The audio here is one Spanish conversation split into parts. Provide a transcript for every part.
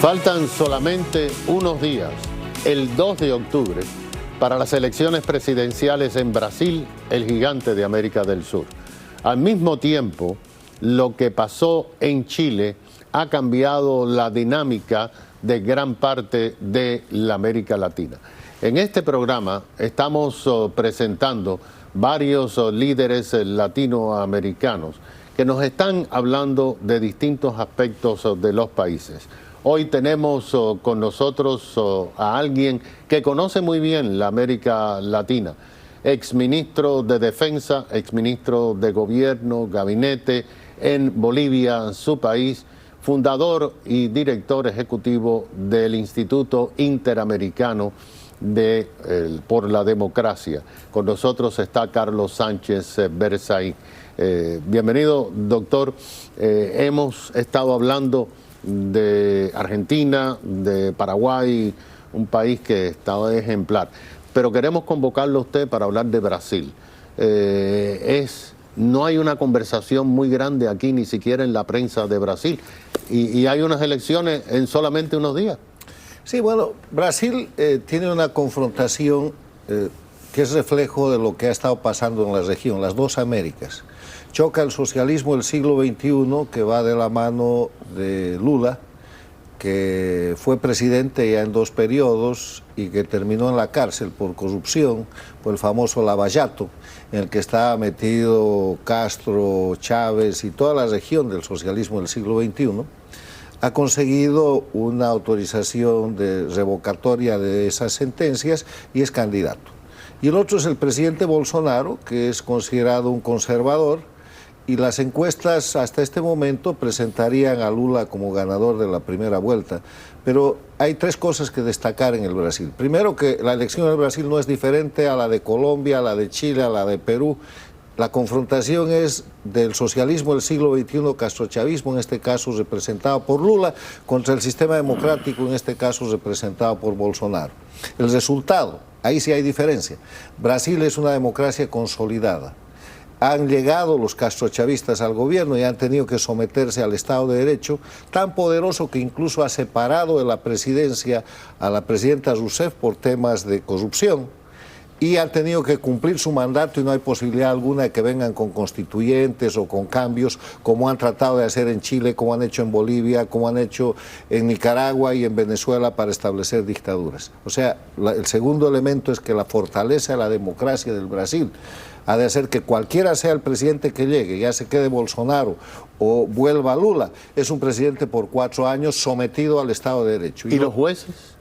Faltan solamente unos días, el 2 de octubre, para las elecciones presidenciales en Brasil, el gigante de América del Sur. Al mismo tiempo, lo que pasó en Chile ha cambiado la dinámica de gran parte de la América Latina. En este programa estamos presentando varios líderes latinoamericanos que nos están hablando de distintos aspectos de los países. Hoy tenemos con nosotros a alguien que conoce muy bien la América Latina, exministro de Defensa, exministro de Gobierno, Gabinete en Bolivia, su país, fundador y director ejecutivo del Instituto Interamericano por la Democracia. Con nosotros está Carlos Sánchez Bersay. Bienvenido, doctor. Hemos estado hablando de Argentina, de Paraguay, un país que está ejemplar. Pero queremos convocarlo a usted para hablar de Brasil. No hay una conversación muy grande aquí, ni siquiera en la prensa de Brasil. Y hay unas elecciones en solamente unos días. Sí, bueno, Brasil tiene una confrontación que es reflejo de lo que ha estado pasando en la región, las dos Américas. Choca el socialismo del siglo XXI, que va de la mano de Lula, que fue presidente ya en 2 periodos y que terminó en la cárcel por corrupción, por el famoso Lava Jato, en el que estaba metido Castro, Chávez y toda la región del socialismo del siglo XXI, ha conseguido una autorización de revocatoria de esas sentencias y es candidato. Y el otro es el presidente Bolsonaro, que es considerado un conservador, y las encuestas hasta este momento presentarían a Lula como ganador de la primera vuelta. Pero hay 3 cosas que destacar en el Brasil. Primero, que la elección en el Brasil no es diferente a la de Colombia, a la de Chile, a la de Perú. La confrontación es del socialismo del siglo XXI, castrochavismo, en este caso representado por Lula, contra el sistema democrático, en este caso representado por Bolsonaro. El resultado, ahí sí hay diferencia. Brasil es una democracia consolidada. Han llegado los castrochavistas al gobierno y han tenido que someterse al Estado de Derecho, tan poderoso que incluso ha separado de la presidencia a la presidenta Rousseff por temas de corrupción, y han tenido que cumplir su mandato y no hay posibilidad alguna de que vengan con constituyentes o con cambios, como han tratado de hacer en Chile, como han hecho en Bolivia, como han hecho en Nicaragua y en Venezuela para establecer dictaduras. O sea, el segundo elemento es que la fortaleza de la democracia del Brasil ha de hacer que cualquiera sea el presidente que llegue, ya se quede Bolsonaro o vuelva Lula, es un presidente por 4 años sometido al Estado de Derecho. ¿Y los jueces?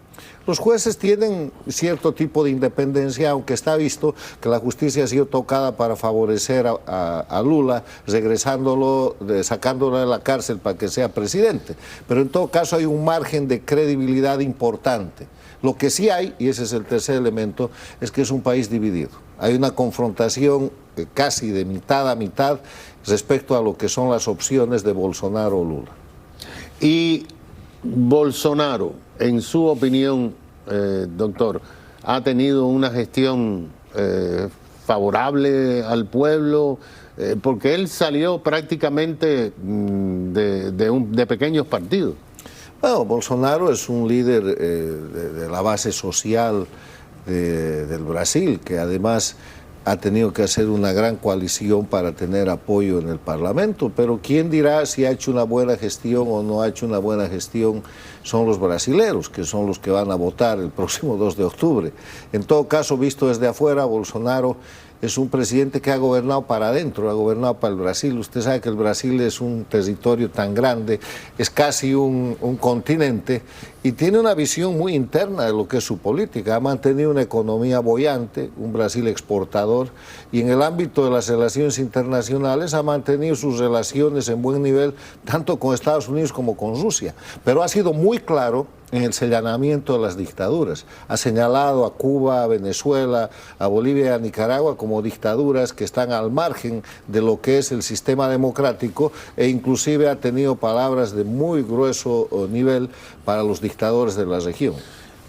Los jueces tienen cierto tipo de independencia, aunque está visto que la justicia ha sido tocada para favorecer a Lula, regresándolo, sacándolo de la cárcel para que sea presidente. Pero en todo caso hay un margen de credibilidad importante. Lo que sí hay, y ese es el tercer elemento, es que es un país dividido. Hay una confrontación casi de mitad a mitad respecto a lo que son las opciones de Bolsonaro o Lula. Y Bolsonaro, en su opinión, doctor, ha tenido una gestión favorable al pueblo, porque él salió prácticamente de pequeños partidos. Bueno, Bolsonaro es un líder de la base social del Brasil, que además ha tenido que hacer una gran coalición para tener apoyo en el Parlamento, pero quién dirá si ha hecho una buena gestión o no ha hecho una buena gestión son los brasileros, que son los que van a votar el próximo 2 de octubre. En todo caso, visto desde afuera, Bolsonaro es un presidente que ha gobernado para adentro, ha gobernado para el Brasil. Usted sabe que el Brasil es un territorio tan grande, es casi un continente, y tiene una visión muy interna de lo que es su política. Ha mantenido una economía boyante, un Brasil exportador, y en el ámbito de las relaciones internacionales ha mantenido sus relaciones en buen nivel, tanto con Estados Unidos como con Rusia. Pero ha sido muy claro en el señalamiento de las dictaduras. Ha señalado a Cuba, a Venezuela, a Bolivia y a Nicaragua como dictaduras que están al margen de lo que es el sistema democrático, e inclusive ha tenido palabras de muy grueso nivel para los dictadores de la región.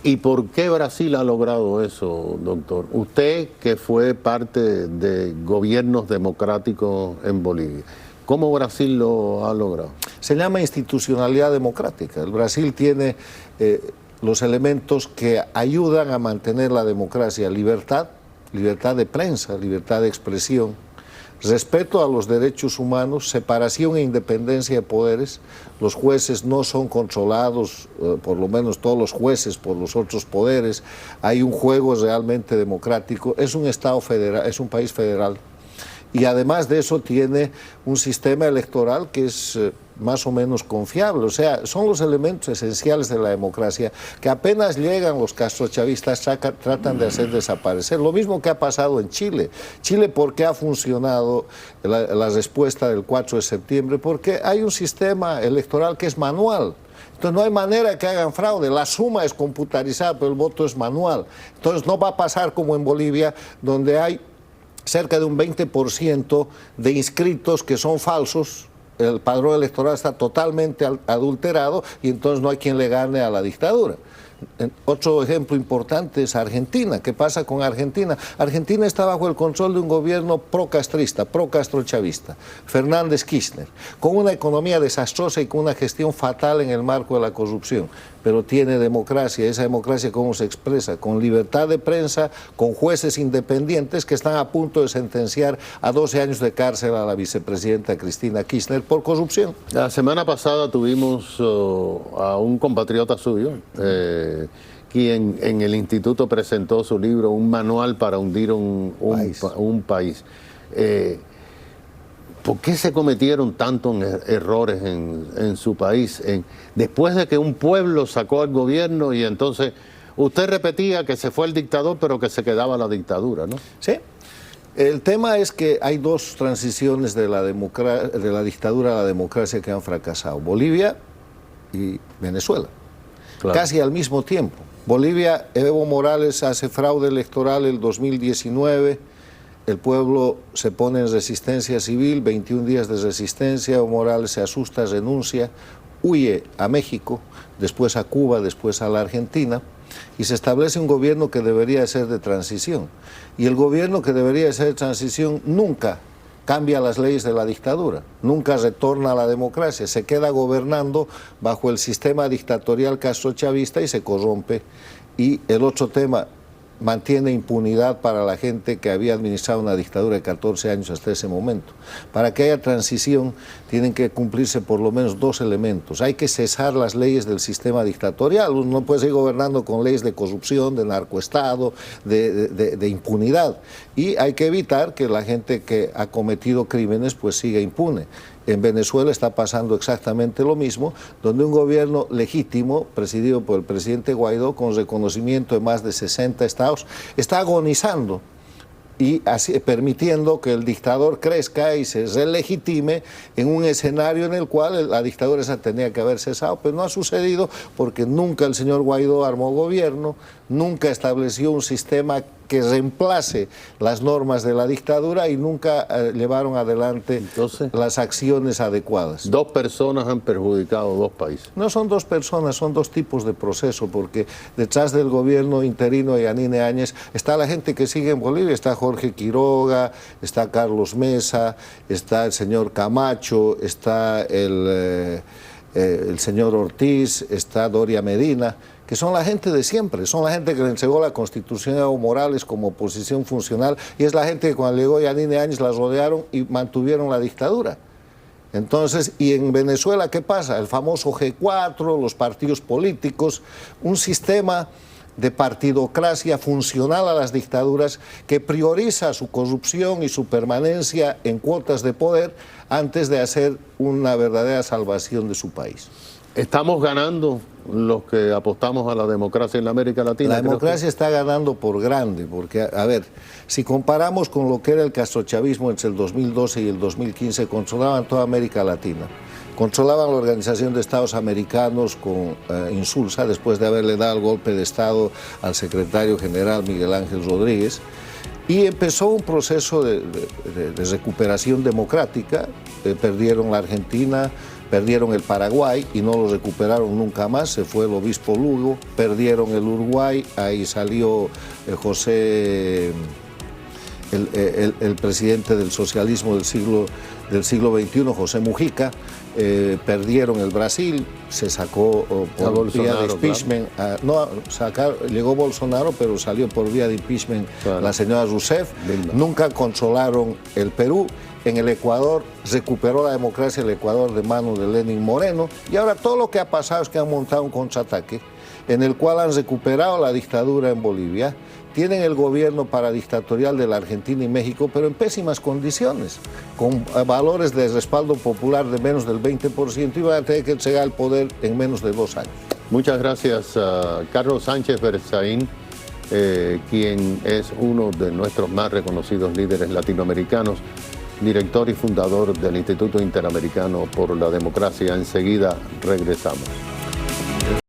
¿Y por qué Brasil ha logrado eso, doctor? Usted, que fue parte de gobiernos democráticos en Bolivia, ¿Cómo Brasil lo ha logrado? Se llama institucionalidad democrática. El Brasil tiene los elementos que ayudan a mantener la democracia: libertad, libertad de prensa, libertad de expresión, respeto a los derechos humanos, separación e independencia de poderes. Los jueces no son controlados, por lo menos todos los jueces, por los otros poderes. Hay un juego realmente democrático. Es un Estado federal, es un país federal. Y además de eso tiene un sistema electoral que es más o menos confiable. O sea, son los elementos esenciales de la democracia que apenas llegan los castrochavistas tratan de hacer desaparecer. Lo mismo que ha pasado en Chile. Chile, ¿por qué ha funcionado la respuesta del 4 de septiembre? Porque hay un sistema electoral que es manual. Entonces no hay manera que hagan fraude, la suma es computarizada, pero el voto es manual. Entonces no va a pasar como en Bolivia, donde hay cerca de un 20% de inscritos que son falsos. El padrón electoral está totalmente adulterado y entonces no hay quien le gane a la dictadura. Otro ejemplo importante es Argentina. ¿Qué pasa con Argentina? Argentina está bajo el control de un gobierno pro-castrista, pro-castrochavista, Fernández Kirchner, con una economía desastrosa y con una gestión fatal en el marco de la corrupción. Pero tiene democracia. Esa democracia, ¿cómo se expresa? Con libertad de prensa, con jueces independientes que están a punto de sentenciar a 12 años de cárcel a la vicepresidenta Cristina Kirchner por corrupción. La semana pasada tuvimos a un compatriota suyo, quien en el instituto presentó su libro, Un manual para hundir un país. ¿Por qué se cometieron tantos errores en su país? Después de que un pueblo sacó al gobierno y entonces usted repetía que se fue el dictador, pero que se quedaba la dictadura, ¿no? Sí. El tema es que hay dos transiciones de la dictadura a la democracia que han fracasado: Bolivia y Venezuela. Claro. Casi al mismo tiempo. Bolivia, Evo Morales hace fraude electoral el 2019, el pueblo se pone en resistencia civil, 21 días de resistencia, Evo Morales se asusta, renuncia, huye a México, después a Cuba, después a la Argentina, y se establece un gobierno que debería ser de transición. Y el gobierno que debería ser de transición nunca cambia las leyes de la dictadura, nunca retorna a la democracia, se queda gobernando bajo el sistema dictatorial castrochavista y se corrompe. Y el otro tema, mantiene impunidad para la gente que había administrado una dictadura de 14 años hasta ese momento. Para que haya transición tienen que cumplirse por lo menos dos elementos. Hay que cesar las leyes del sistema dictatorial. Uno no puede seguir gobernando con leyes de corrupción, de narcoestado, de impunidad. Y hay que evitar que la gente que ha cometido crímenes pues siga impune. En Venezuela está pasando exactamente lo mismo, donde un gobierno legítimo, presidido por el presidente Guaidó, con reconocimiento de más de 60 estados, está agonizando y así, permitiendo que el dictador crezca y se relegitime en un escenario en el cual la dictadura esa tenía que haber cesado, pero no ha sucedido porque nunca el señor Guaidó armó gobierno, nunca estableció un sistema que reemplace las normas de la dictadura y nunca llevaron adelante las acciones adecuadas. Dos personas han perjudicado dos países. No son dos personas, son dos tipos de proceso, porque detrás del gobierno interino de Yanine Áñez está la gente que sigue en Bolivia, está Jorge Quiroga, está Carlos Mesa, está el señor Camacho, está el señor Ortiz, está Doria Medina, que son la gente de siempre, son la gente que le entregó la Constitución a Evo Morales como oposición funcional, y es la gente que cuando llegó Yanine Áñez la rodearon y mantuvieron la dictadura. Entonces, y en Venezuela, ¿qué pasa? El famoso G4, los partidos políticos, un sistema de partidocracia funcional a las dictaduras que prioriza su corrupción y su permanencia en cuotas de poder antes de hacer una verdadera salvación de su país. ¿Estamos ganando los que apostamos a la democracia en la América Latina? La democracia está ganando por grande, porque, a ver, si comparamos con lo que era el castrochavismo entre el 2012 y el 2015, controlaban toda América Latina. Controlaban la Organización de Estados Americanos con Insulza, después de haberle dado el golpe de Estado al secretario general Miguel Ángel Rodríguez, y empezó un proceso de recuperación democrática. Perdieron la Argentina, perdieron el Paraguay y no lo recuperaron nunca más, se fue el obispo Lugo, perdieron el Uruguay, ahí salió José, el presidente del socialismo del siglo del siglo XXI, José Mujica, perdieron el Brasil, se sacó por vía de impeachment, llegó Bolsonaro, pero salió por vía de impeachment la señora Rousseff, nunca controlaron el Perú. En el Ecuador recuperó la democracia el Ecuador de manos de Lenín Moreno, y ahora todo lo que ha pasado es que han montado un contraataque en el cual han recuperado la dictadura en Bolivia, tienen el gobierno paradictatorial de la Argentina y México, pero en pésimas condiciones, con valores de respaldo popular de menos del 20%, y van a tener que llegar al poder en menos de 2 años. Muchas gracias a Carlos Sánchez Berzaín, quien es uno de nuestros más reconocidos líderes latinoamericanos, director y fundador del Instituto Interamericano por la Democracia. Enseguida regresamos.